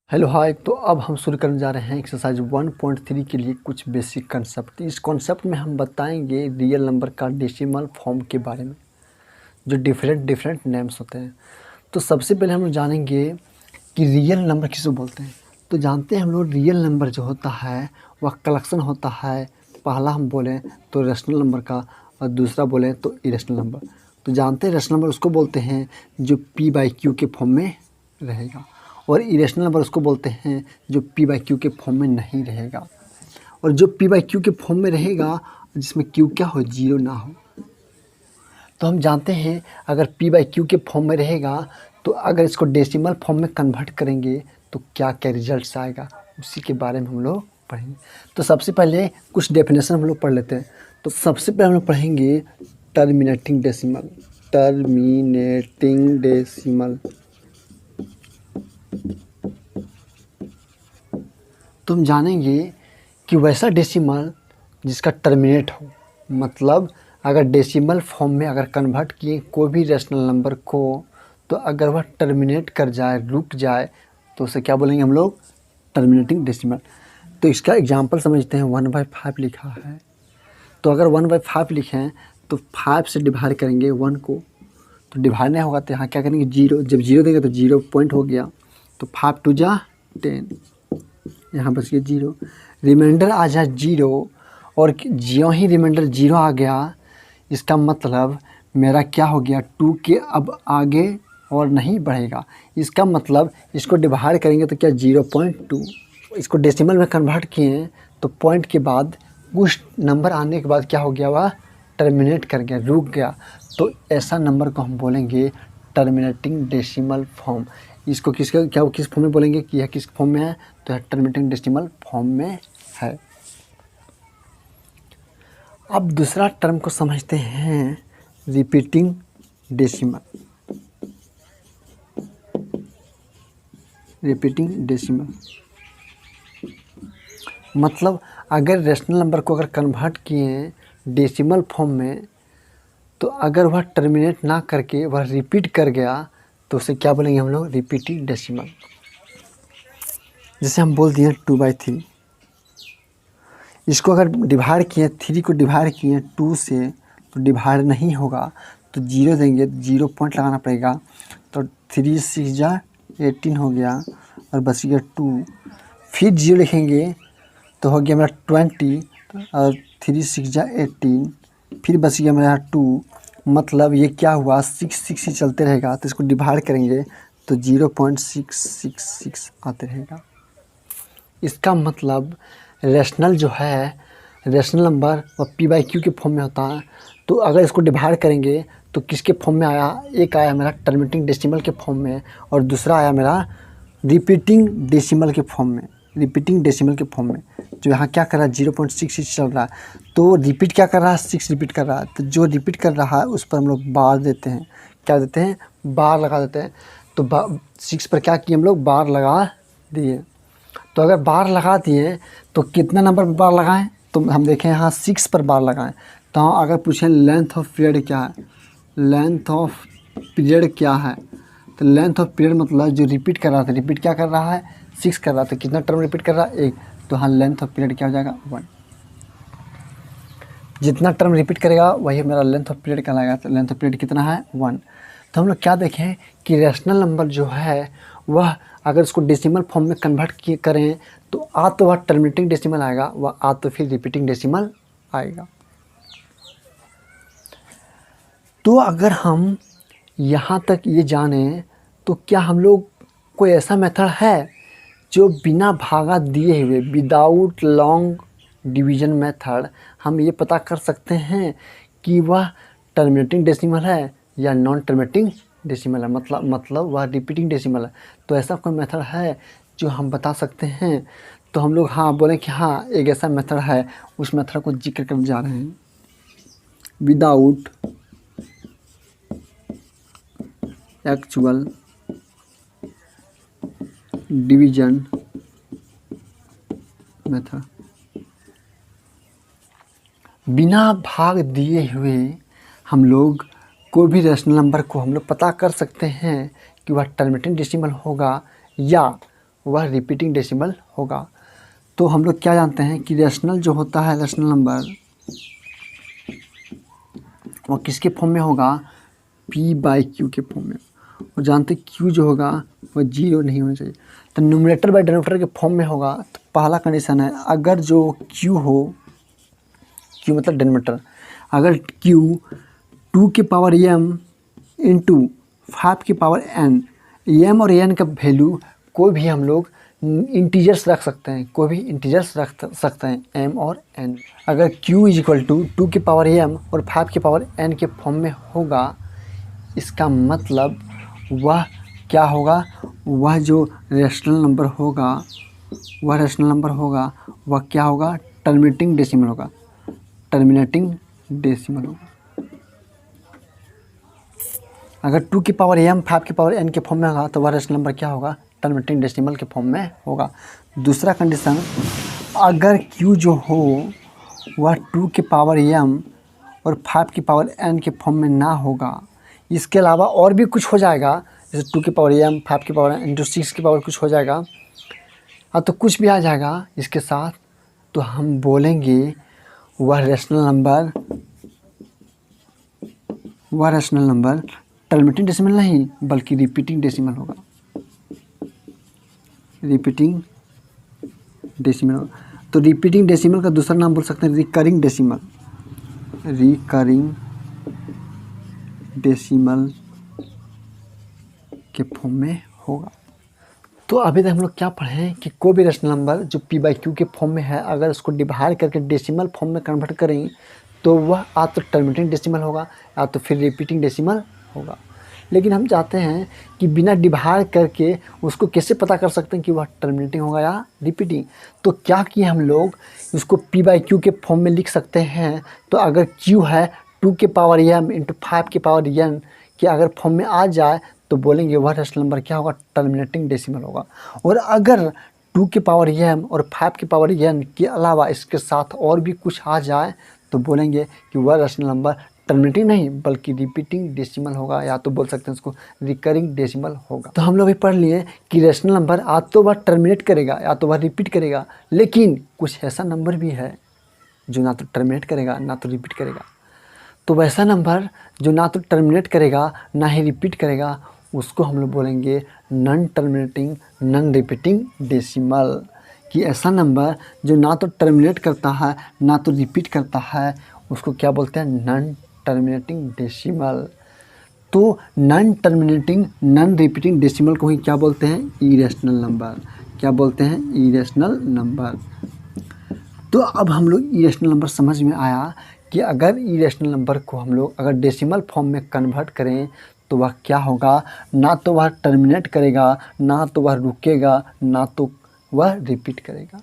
Hello hi. तो अब हम शुरू करने जा रहे हैं एक्सरसाइज 1.3 के लिए कुछ बेसिक कंसेप्ट। इस कॉन्सेप्ट में हम बताएंगे रियल नंबर का डेसिमल फॉर्म के बारे में, जो डिफरेंट नेम्स होते हैं। तो सबसे पहले हम लोग जानेंगे कि रियल नंबर किसे बोलते हैं। तो जानते हैं हम लोग रियल नंबर जो होता है वह कलेक्शन होता है। पहला हम बोलें तो रेशनल नंबर का, और दूसरा बोलें तो इरेशनल नंबर। तो जानते हैं रेशनल नंबर उसको बोलते हैं जो p/q के फॉर्म में रहेगा, और इरेशनल नंबर उसको बोलते हैं जो p/q के फॉर्म में नहीं रहेगा। और जो p/q के फॉर्म में रहेगा जिसमें q क्या हो, जीरो ना हो। तो हम जानते हैं अगर p/q के फॉर्म में रहेगा तो अगर इसको डेसिमल फॉर्म में कन्वर्ट करेंगे तो क्या क्या रिजल्ट्स आएगा, उसी के बारे में हम लोग पढ़ेंगे। तो सबसे पहले कुछ डेफिनेशन हम लोग पढ़ लेते हैं। तो सबसे पहले हम लोग पढ़ेंगे टर्मिनेटिंग डेसिमल। टर्मिनेटिंग डेसिमल तो हम जानेंगे कि वैसा डेसिमल जिसका टर्मिनेट हो, मतलब अगर डेसिमल फॉर्म में अगर कन्वर्ट किए कोई भी रेशनल नंबर को, तो अगर वह टर्मिनेट कर जाए, रुक जाए, तो उसे क्या बोलेंगे हम लोग, टर्मिनेटिंग डेसिमल। तो इसका एग्जांपल समझते हैं। 1/5 लिखा है, तो अगर 1/5 लिखें तो 5 से डिवाइड करेंगे 1 को, तो डिवाइड नहीं होगा तो यहाँ क्या करेंगे, जीरो। जब जीरो देंगे तो जीरो पॉइंट हो गया, तो 5 2 जा 10, यहाँ बस ये जीरो, रिमाइंडर आ जाए जीरो। और ज्यों ही रिमाइंडर जीरो आ गया, इसका मतलब मेरा क्या हो गया, 2 के अब आगे और नहीं बढ़ेगा। इसका मतलब इसको डिवाइड करेंगे तो क्या 0.2, इसको डेसिमल में कन्वर्ट किए तो पॉइंट के बाद कुछ नंबर आने के बाद क्या हो गया, वह टर्मिनेट कर गया, रुक गया। तो ऐसा नंबर को हम बोलेंगे टर्मिनेटिंग डेसिमल फॉर्म। इसको किस फॉर्म में बोलेंगे कि यह किस फॉर्म में है, तो यह टर्मिनेटिंग डेसिमल फॉर्म में है। अब दूसरा टर्म को समझते हैं, रिपीटिंग डेसिमल। रिपीटिंग डेसिमल मतलब अगर रेशनल नंबर को अगर कन्वर्ट किए डेसिमल फॉर्म में, तो अगर वह टर्मिनेट ना करके वह रिपीट कर गया तो उसे क्या बोलेंगे हम लोग, रिपीटिंग डेसिमल। जैसे हम बोल दिए 2/3, इसको अगर डिवाइड किए, 3 को डिवाइड किए 2 से, तो डिवाइड नहीं होगा, तो जीरो देंगे, तो जीरो पॉइंट लगाना पड़ेगा। तो 3 6 जा 18 हो गया, और बच गया 2। फिर जीरो लिखेंगे तो हो गया मेरा 20, और 3 6 जा 18, फिर बच गया मेरा 2। मतलब ये क्या हुआ, 6 ही चलते रहेगा, तो इसको डिवाइड करेंगे तो 0.666 आते रहेगा। इसका मतलब रेशनल जो है, रेशनल नंबर वह p/q के फॉर्म में होता है। तो अगर इसको डिवाइड करेंगे तो किसके फॉर्म में आया, एक आया मेरा टर्मिनेटिंग डेसिमल के फॉर्म में, और दूसरा आया मेरा रिपीटिंग डेसिमल के फॉर्म में। रिपीटिंग डेसिमल के फॉर्म में जो यहाँ क्या कर रहा है, 0.66 चल रहा है, तो रिपीट क्या कर रहा है, 6 रिपीट कर रहा है। तो जो रिपीट कर रहा है उस पर हम लोग बार देते हैं, क्या देते हैं, बार लगा देते हैं। तो 6 पर क्या किए हम लोग, बार लगा दिए। तो अगर बार लगा दिए तो कितना नंबर पर बार लगाएं, तो हम देखें यहाँ 6 पर बार लगाएं। तो अगर पूछें लेंथ ऑफ पीरियड क्या है, लेंथ ऑफ पीरियड क्या है, तो लेंथ ऑफ पीरियड मतलब जो रिपीट कर रहा था, रिपीट क्या कर रहा है, 6 कर रहा था, कितना टर्म रिपीट कर रहा है, 1। तो हाँ, लेंथ ऑफ पीरियड क्या हो जाएगा, 1। जितना टर्म रिपीट करेगा वही मेरा लेंथ ऑफ पीरियड कहलाएगा। तो लेंथ ऑफ पीरियड कितना है, 1। तो हम लोग क्या देखें कि रेशनल नंबर जो है वह अगर उसको डेसिमल फॉर्म में कन्वर्ट करें तो तो वह टर्मिनेटिंग डेसिमल आएगा, वह तो फिर रिपीटिंग डेसिमल आएगा। तो अगर हम यहाँ तक ये जानें तो क्या हम लोग कोई ऐसा मेथड है जो बिना भागा दिए हुए, विदाउट लॉन्ग डिवीजन मेथड, हम ये पता कर सकते हैं कि वह टर्मिनेटिंग डेसिमल है या नॉन टर्मिनेटिंग डेसिमल है, मतलब वह रिपीटिंग डेसिमल है। तो ऐसा कोई मेथड है जो हम बता सकते हैं। तो हम लोग हाँ बोलें कि हाँ एक ऐसा मेथड है, उस मेथड को जिक्र कर जा रहे हैं, विदाउट एक्चुअल डिवीजन मेथड। बिना भाग दिए हुए हम लोग कोई भी रेशनल नंबर को हम लोग पता कर सकते हैं कि वह टर्मिनेटिंग डेसिमल होगा या वह रिपीटिंग डेसिमल होगा। तो हम लोग क्या जानते हैं कि रेशनल जो होता है, रेशनल नंबर वो किसके फॉर्म में होगा, p/q के फॉर्म में। और जानते q जो होगा वो 0 नहीं होना चाहिए, तो न्यूमरेटर बाय डिनोमिनेटर के फॉर्म में होगा। तो पहला कंडीशन है, अगर जो q हो, q मतलब डिनोमिनेटर, अगर q 2 की पावर m इंटू 5 की पावर n, m और n का वैल्यू कोई भी हम लोग इंटीजर्स रख सकते हैं, कोई भी इंटीजर्स रख सकते हैं m और n। अगर q इज इक्वल टू 2 की पावर m और 5 की पावर n के फॉर्म में होगा, इसका मतलब वह क्या होगा, वह जो रेशनल नंबर होगा, वह रेशनल नंबर होगा, वह क्या होगा, टर्मिनेटिंग डेसिमल होगा, टर्मिनेटिंग डेसिमल होगा। अगर 2 की पावर m 5 की पावर n के फॉर्म में होगा तो वह रेशनल नंबर क्या होगा, टर्मिनेटिंग डेसिमल के फॉर्म में होगा। दूसरा कंडीशन, अगर q जो हो वह 2 की पावर m और 5 की पावर n के फॉर्म में ना होगा, इसके अलावा और भी कुछ हो जाएगा, जैसे 2 की पावर m 5 की पावर n इंटू 6 की पावर कुछ हो जाएगा, तो कुछ भी आ जाएगा इसके साथ, तो हम बोलेंगे वह रेशनल नंबर टर्मिनेटिंग डेसिमल नहीं बल्कि रिपीटिंग डेसिमल होगा, रिपीटिंग डेसिमल होगा। तो रिपीटिंग डेसिमल का दूसरा नाम बोल सकते हैं रिकरिंग डेसिमल, रिकरिंग डेसिमल के फॉर्म में होगा। तो अभी तक हम लोग क्या पढ़े हैं कि कोई भी रेशनल नंबर जो p/q के फॉर्म में है, अगर उसको डिवाइड करके डेसिमल फॉर्म में कन्वर्ट करें तो वह या तो टर्मिनेटिंग डेसिमल होगा या तो फिर रिपीटिंग डेसिमल होगा। लेकिन हम चाहते हैं कि बिना डिवाइड करके उसको कैसे पता कर सकते हैं कि वह टर्मिनेटिंग होगा या रिपीटिंग। तो क्या किए हम लोग, इसको p/q के फॉर्म में लिख सकते हैं। तो अगर q है 2 के पावर m इंटू 5 के पावर n के अगर फॉर्म में आ जाए तो बोलेंगे वह रेशनल नंबर क्या होगा, टर्मिनेटिंग डेसिमल होगा। और अगर 2 के पावर m और 5 के पावर n के अलावा इसके साथ और भी कुछ आ जाए तो बोलेंगे कि वह रेशनल नंबर टर्मिनेटिंग नहीं बल्कि रिपीटिंग डेसिमल होगा, या तो बोल सकते हैं उसको रिकरिंग डेसिमल होगा। तो हम लोग भी पढ़ लिए कि रेशनल नंबर या तो वह टर्मिनेट करेगा या तो वह रिपीट करेगा, लेकिन कुछ ऐसा नंबर भी है जो ना तो टर्मिनेट करेगा ना तो रिपीट करेगा। तो वैसा नंबर जो ना तो टर्मिनेट करेगा ना ही रिपीट करेगा उसको हम लोग बोलेंगे non terminating non repeating decimal. कि ऐसा नंबर जो ना तो टर्मिनेट करता है ना तो रिपीट करता है उसको क्या बोलते हैं, नॉन टर्मिनेटिंग डेसिमल। तो non terminating non repeating decimal को ही क्या बोलते हैं, इरेशनल नंबर। क्या बोलते हैं, इरेशनल नंबर। तो अब हम लोग इरेशनल नंबर समझ में आया कि अगर इरेशनल नंबर को हम लोग अगर डेसिमल फॉर्म में कन्वर्ट करें तो वह क्या होगा, ना तो वह टर्मिनेट करेगा ना तो वह रुकेगा ना तो वह रिपीट करेगा।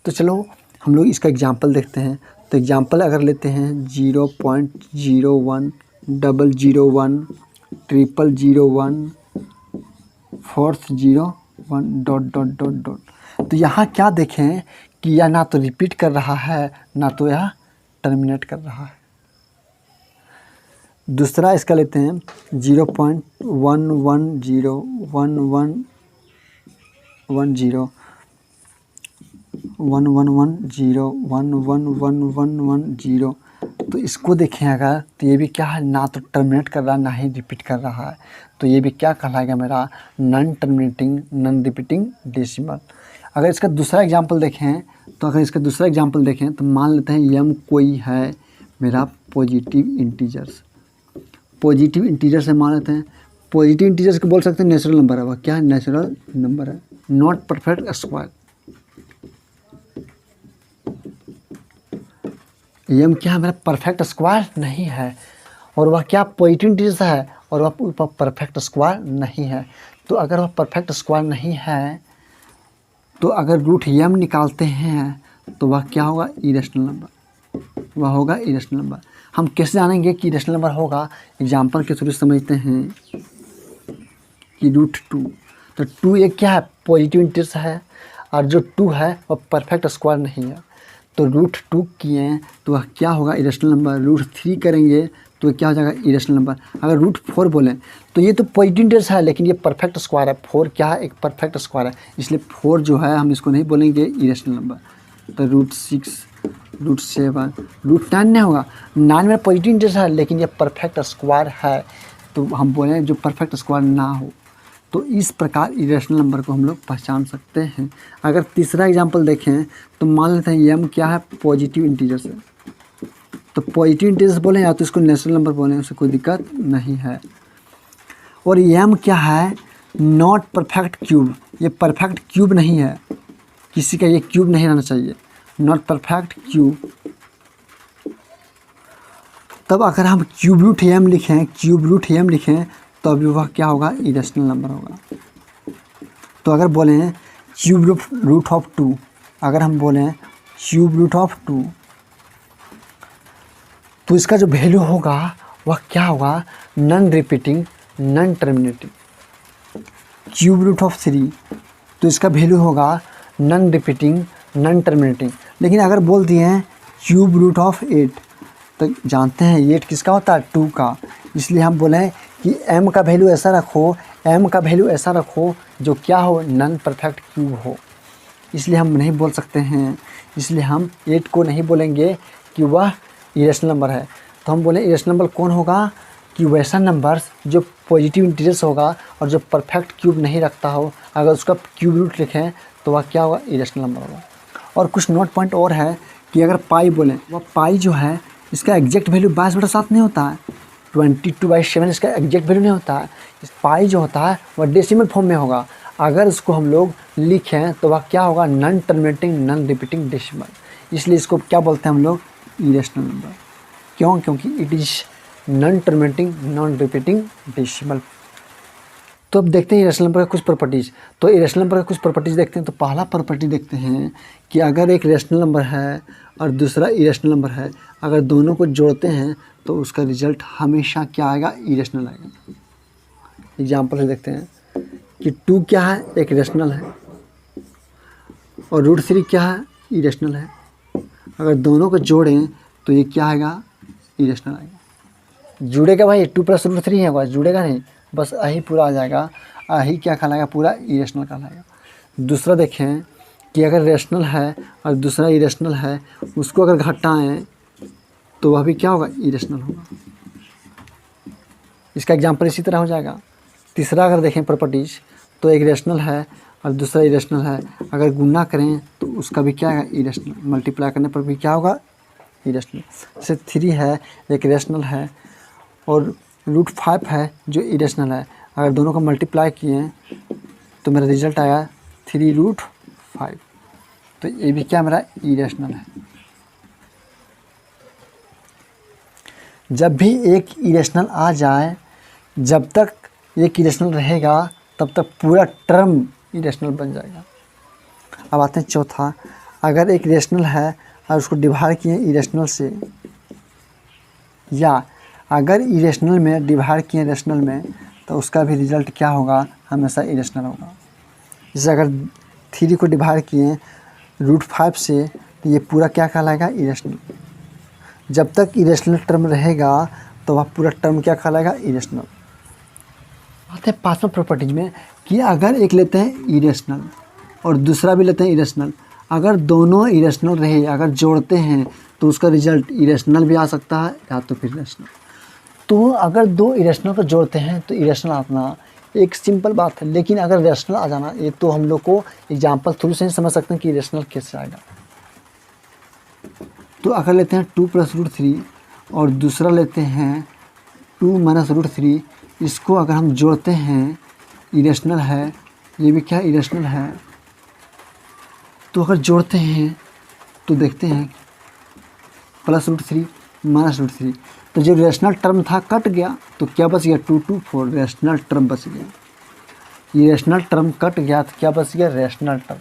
तो चलो हम लोग इसका एग्जांपल देखते हैं। तो एग्जांपल अगर लेते हैं 0.01 001 001 401 ... तो यहाँ क्या देखें कि यह ना तो रिपीट कर रहा है ना तो यह टर्मिनेट कर रहा है। दूसरा इसका लेते हैं 0.110 1110 1110। तो इसको देखें अगर, तो ये भी क्या है, ना तो टर्मिनेट कर रहा है ना ही रिपीट कर रहा है। तो ये भी क्या कहलाएगा मेरा, non terminating non repeating decimal. अगर इसका दूसरा एग्जांपल देखें तो मान लेते हैं m कोई है मेरा पॉजिटिव इंटीजर्स। पॉजिटिव इंटीजर से मान लेते हैं, पॉजिटिव इंटीजर्स को बोल सकते हैं नेचुरल नंबर है। वह क्या है, नेचुरल नंबर है, नॉट परफेक्ट स्क्वायर। m क्या है, मेरा परफेक्ट स्क्वायर नहीं है, और वह क्या पॉजिटिव इंटीजर्स है और वह परफेक्ट स्क्वायर नहीं है। तो अगर वह परफेक्ट स्क्वायर नहीं है तो अगर रूट m निकालते हैं तो वह क्या होगा, इरेशनल नंबर। वह होगा इरेशनल नंबर। हम कैसे जानेंगे कि इरेशनल नंबर होगा, एग्जांपल के थ्रू समझते हैं कि √2। तो 2 एक क्या है, पॉजिटिव इंटीजर है, और जो 2 है वह परफेक्ट स्क्वायर नहीं है। तो √2 किए तो वह क्या होगा, इरेशनल नंबर। √3 करेंगे तो क्या हो जाएगा इरेशनल नंबर। अगर रूट 4 बोलें तो ये तो पॉजिटिव इंटीजर्स है लेकिन ये परफेक्ट स्क्वायर है। 4 क्या है, एक परफेक्ट स्क्वायर है, इसलिए 4 जो है हम इसको नहीं बोलेंगे इरेशनल नंबर। तो रूट 6, रूट 7, रूट 9 नहीं होगा। 9 में पॉजिटिव इंटीजर्स है लेकिन ये परफेक्ट स्क्वायर है, तो हम बोलें जो परफेक्ट स्क्वायर ना हो। तो इस प्रकार इरेशनल नंबर को हम लोग पहचान सकते हैं। अगर तीसरा एग्जांपल देखें तो मान लेते हैं m क्या है, पॉजिटिव इंटीजर्स है। तो पॉजिटिव इंटीजर्स बोलें या तो इसको नेचुरल नंबर बोलें, उससे कोई दिक्कत नहीं है। और m क्या है, नॉट परफेक्ट क्यूब, ये परफेक्ट क्यूब नहीं है, किसी का ये क्यूब नहीं रहना चाहिए, नॉट परफेक्ट क्यूब। तब अगर हम क्यूब रूट m लिखें, क्यूब रूट m लिखें तो अभी वह क्या होगा, इरेशनल नंबर होगा। तो अगर बोलें क्यूब रूट ऑफ 2, अगर हम बोलें क्यूब रूट ऑफ 2 तो इसका जो वैल्यू होगा वह क्या होगा, non repeating non terminating. Cube root of 3 तो इसका वैल्यू होगा नॉन रिपीटिंग नॉन टर्मिनेटिंग। लेकिन अगर बोल दिए हैं क्यूब रूट ऑफ 8 तो जानते हैं 8 किसका होता है, 2 का, इसलिए हम बोलें कि m का वैल्यू ऐसा रखो, m का वैल्यू ऐसा रखो जो क्या हो, नॉन परफेक्ट क्यूब हो, इसलिए हम नहीं बोल सकते हैं। इसलिए हम 8 को नहीं बोलेंगे कि वह इरेशनल नंबर है। तो हम बोले इरेशनल नंबर कौन होगा, कि वैसा नंबर जो पॉजिटिव इंटीजर्स होगा और जो परफेक्ट क्यूब नहीं रखता हो, अगर उसका क्यूब रूट लिखें तो वह क्या होगा, इरेशनल नंबर होगा। और कुछ नोट पॉइंट और है कि अगर पाई बोलें, वह पाई जो है इसका एग्जैक्ट वैल्यू 22/7 नहीं होता है, 22/7 इसका एग्जैक्ट वैल्यू नहीं होता है। इस पाई जो होता है वह डेसिमल फॉर्म में होगा। अगर इसको हम लोग लिखें तो वह क्या होगा, non terminating non repeating decimal, इसलिए इसको क्या बोलते हैं हम लोग, इरेशनल नंबर। क्यों, क्योंकि it is non terminating non repeating decimal. तो अब देखते हैं इरेशनल नंबर का कुछ प्रॉपर्टीज़। तो इरेशनल नंबर का कुछ प्रॉपर्टीज़ देखते हैं। तो पहला प्रॉपर्टी देखते हैं कि अगर एक रेशनल नंबर है और दूसरा इरेशनल नंबर है, अगर दोनों को जोड़ते हैं तो उसका रिजल्ट हमेशा क्या आएगा, इरेशनल आएगा। एग्जाम्पल से देखते हैं कि 2 क्या है, एक रेशनल है, और रूट 3 क्या है, इरेशनल है। अगर दोनों को जोड़ें तो ये क्या आएगा, इरेशनल आएगा। जुड़ेगा भाई, 2 + √3 होगा, जुड़ेगा नहीं, बस यही पूरा आ जाएगा, यही क्या कहलाएगा, पूरा इरेशनल कहलाएगा। दूसरा देखें कि अगर रेशनल है और दूसरा इरेशनल है, उसको अगर घटाएं तो वह भी क्या होगा, इरेशनल होगा। इसका एग्जांपल इसी तरह हो जाएगा। तीसरा अगर देखें प्रॉपर्टीज़, तो एक रेशनल है और दूसरा इरेशनल है, अगर गुना करें तो उसका भी क्या है, इरेशनल, मल्टीप्लाई करने पर भी क्या होगा, इरेशनल। जैसे 3 है, एक रेशनल है, और √5 है जो इरेशनल है, अगर दोनों को मल्टीप्लाई किए तो मेरा रिजल्ट आया 3√5, तो ये भी क्या मेरा इरेशनल है। जब भी एक इरेशनल आ जाए, जब तक एक इरेशनल रहेगा तब तक पूरा टर्म इरेशनल बन जाएगा। अब आते हैं चौथा, अगर एक रेशनल है और उसको डिवाइड किए इरेशनल से, या अगर इरेशनल में डिवाइड किए रेशनल में, तो उसका भी रिजल्ट क्या होगा, हमेशा इरेशनल होगा। जैसे अगर 3 को डिवाइड किए √5 से, तो ये पूरा क्या कहलाएगा, इरेशनल। जब तक इरेशनल टर्म रहेगा तो वह पूरा टर्म क्या कहलाएगा, इरेशनल। आते हैं पांचवा प्रॉपर्टीज में कि अगर एक लेते हैं इरेशनल और दूसरा भी लेते हैं इरेशनल, अगर दोनों इरेशनल रहे, अगर जोड़ते हैं तो उसका रिजल्ट इरेशनल भी आ सकता है या तो फिर रेशनल। तो अगर 2 इरेशनल को जोड़ते हैं तो इरेशनल आना एक सिंपल बात है, लेकिन अगर रेशनल आ जाना, ये तो हम लोग को एग्जाम्पल थ्रू से ही समझ सकते हैं कि रेशनल कैसे आएगा। तो अगर लेते हैं 2 + √3 और दूसरा लेते हैं 2 - √3, इसको अगर हम जोड़ते हैं, इरेशनल है, ये भी क्या इरेशनल है। तो अगर जोड़ते हैं तो देखते हैं +√3 - √3, तो जो रेशनल टर्म था कट गया, तो क्या बच गया, 2 2 4 रेशनल टर्म बच गया। ये रेशनल टर्म कट गया तो क्या बच गया, रेशनल टर्म।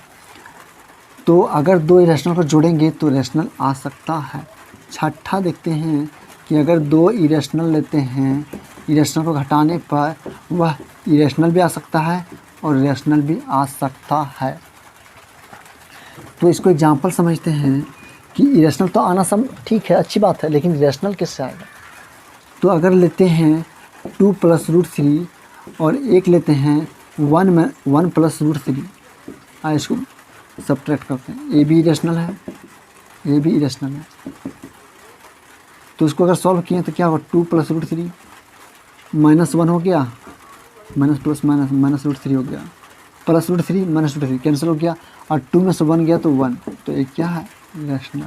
तो अगर 2 इरेशनल को जोड़ेंगे तो रेशनल आ सकता है। छठा देखते हैं कि अगर 2 इरेशनल लेते हैं, इरेशनल को घटाने पर वह इरेशनल भी आ सकता है और रेशनल भी आ सकता है। तो इसको एग्जांपल समझते हैं कि इरेशनल तो आना सब ठीक है, अच्छी बात है, लेकिन रेशनल किससे आएगा। तो अगर लेते हैं 2 + √3 और एक लेते हैं 1 + √3, इसको सब्ट्रैक्ट करते हैं, ये भी इरेशनल है, ये भी इरेशनल है। तो इसको अगर सॉल्व किए तो क्या होगा, 2 + √3 -1 हो गया, माइनस प्लस माइनस माइनस √3 हो गया, प्लस √3 माइनस √3 कैंसिल हो गया, और 2 में से 1 गया तो 1, तो ये क्या है, इरेशनल।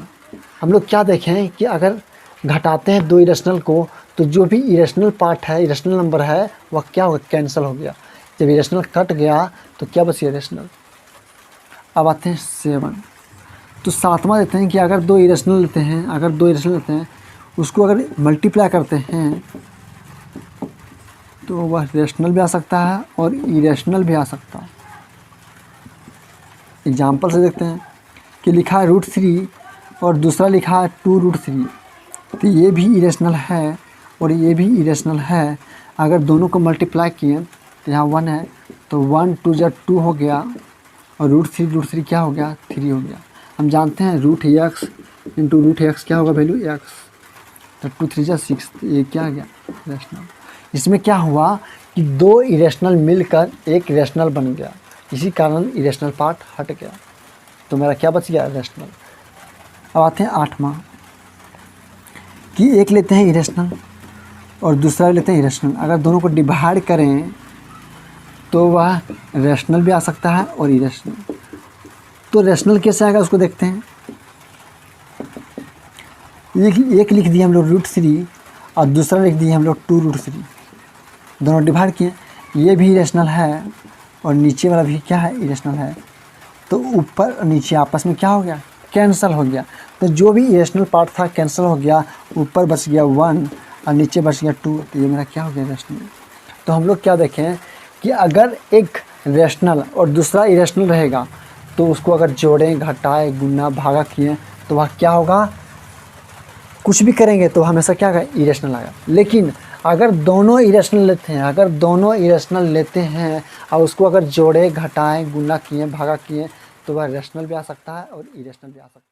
हम लोग क्या देखें कि अगर घटाते हैं 2 इरेशनल को तो जो भी इरेशनल पार्ट है, इरेशनल नंबर है, वह क्या होगा, कैंसिल हो गया। जब इरेशनल कट गया तो क्या बची, इरेशनल। अब आते हैं 7, तो 7वां देते हैं कि अगर 2 इरेशनल लेते हैं, उसको अगर मल्टीप्लाई करते हैं तो वह रेशनल भी आ सकता है और इरेशनल भी आ सकता है। एग्जाम्पल से देखते हैं कि लिखा है √3 और दूसरा लिखा है 2√3, तो ये भी इरेशनल है और ये भी इरेशनल है। अगर दोनों को मल्टीप्लाई किए तो यहाँ 1 है, तो 1 2 × 2 हो गया, और √3 क्या हो गया, 3 हो गया। हम जानते हैं √x × √x क्या होगा, वैल्यू x, तो 2 3 × 6, तो ये क्या आ गया, इरेशनल। इसमें क्या हुआ कि 2 इरेशनल मिलकर एक रेशनल बन गया, इसी कारण इरेशनल पार्ट हट गया, तो मेरा क्या बच गया, रेशनल। अब आते हैं 8वां कि एक लेते हैं इरेशनल और दूसरा लेते हैं इरेशनल। अगर दोनों को डिवाइड करें तो वह रेशनल भी आ सकता है और इरेशनल। तो रेशनल कैसे आएगा उसको देखते हैं। एक लिख दिए हम लोग √3 और दूसरा लिख दिए हम लोग 2√3, दोनों डिवाइड किए, ये भी इरेशनल है और नीचे वाला भी क्या है, इरेशनल है। तो ऊपर और नीचे आपस में क्या हो गया, कैंसिल हो गया। तो जो भी इरेशनल पार्ट था कैंसिल हो गया, ऊपर बच गया 1 और नीचे बच गया 2, तो ये मेरा क्या हो गया, रेशनल। तो हम लोग क्या देखें कि अगर एक रेशनल और दूसरा इरेशनल रहेगा तो उसको अगर जोड़ें, घटाएं, गुना, भागा किए तो वह क्या होगा, कुछ भी करेंगे तो हमेशा क्या होगा, इरेशनल आएगा। लेकिन अगर दोनों इरेशनल लेते हैं और उसको अगर जोड़े, घटाएं, गुना किए, भागा किए तो वह रेशनल भी आ सकता है और इरेशनल भी आ सकता है।